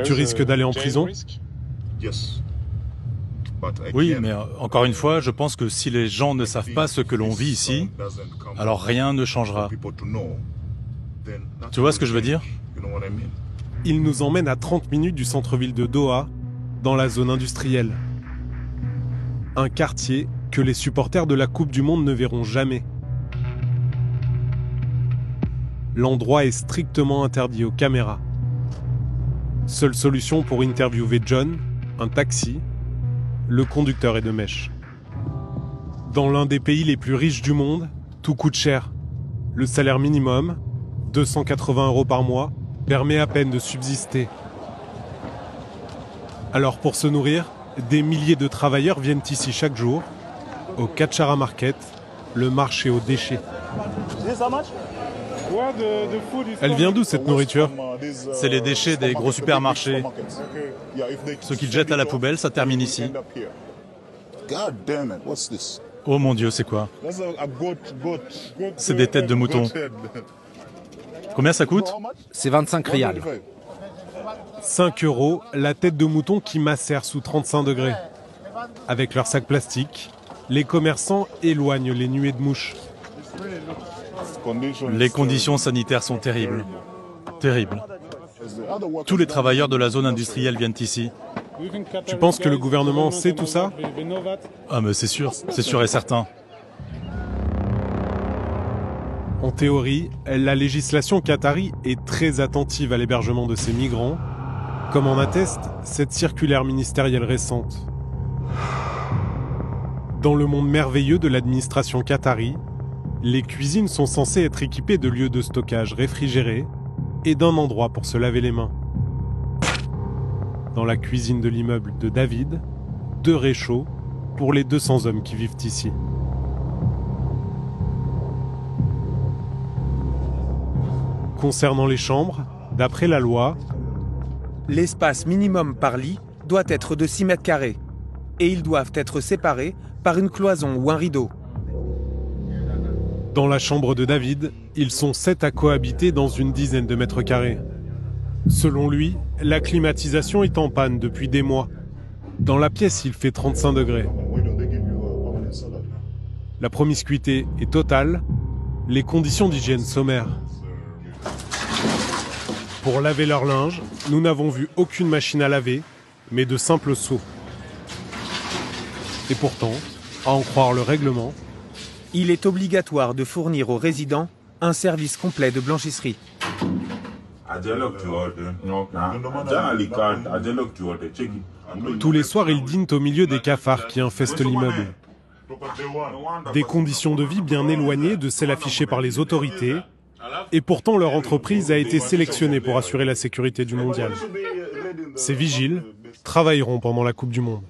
Tu risques d'aller en prison? Oui, mais encore une fois, je pense que si les gens ne savent pas ce que l'on vit ici, alors rien ne changera. Tu vois ce que je veux dire? Il nous emmène à 30 minutes du centre-ville de Doha, dans la zone industrielle. Un quartier que les supporters de la Coupe du Monde ne verront jamais. L'endroit est strictement interdit aux caméras. Seule solution pour interviewer John, un taxi. Le conducteur est de mèche. Dans l'un des pays les plus riches du monde, tout coûte cher. Le salaire minimum, 280 € par mois, permet à peine de subsister. Alors pour se nourrir, des milliers de travailleurs viennent ici chaque jour, au Kachara Market, le marché aux déchets. Elle vient d'où cette nourriture? C'est les déchets des gros supermarchés. Ce qu'ils jettent à la poubelle, ça termine ici. Oh mon Dieu, c'est quoi? C'est des têtes de mouton. Combien ça coûte? C'est 25 rials. 5 € la tête de mouton qui macère sous 35 degrés. Avec leurs sacs plastiques, les commerçants éloignent les nuées de mouches. Les conditions sanitaires sont terribles. Terribles. Tous les travailleurs de la zone industrielle viennent ici. Tu penses que le gouvernement sait tout ça? Ah mais c'est sûr et certain. En théorie, la législation qatari est très attentive à l'hébergement de ces migrants, comme en atteste cette circulaire ministérielle récente. Dans le monde merveilleux de l'administration qatari, les cuisines sont censées être équipées de lieux de stockage réfrigérés et d'un endroit pour se laver les mains. Dans la cuisine de l'immeuble de David, 2 réchauds pour les 200 hommes qui vivent ici. Concernant les chambres, d'après la loi, l'espace minimum par lit doit être de 6 mètres carrés et ils doivent être séparés par une cloison ou un rideau. Dans la chambre de David, ils sont 7 à cohabiter dans une dizaine de mètres carrés. Selon lui, la climatisation est en panne depuis des mois. Dans la pièce, il fait 35 degrés. La promiscuité est totale, les conditions d'hygiène sommaires. Pour laver leur linge, nous n'avons vu aucune machine à laver, mais de simples seaux. Et pourtant, à en croire le règlement, il est obligatoire de fournir aux résidents un service complet de blanchisserie. Tous les soirs, ils dînent au milieu des cafards qui infestent l'immeuble. Des conditions de vie bien éloignées de celles affichées par les autorités, et pourtant leur entreprise a été sélectionnée pour assurer la sécurité du mondial. Ces vigiles travailleront pendant la Coupe du Monde.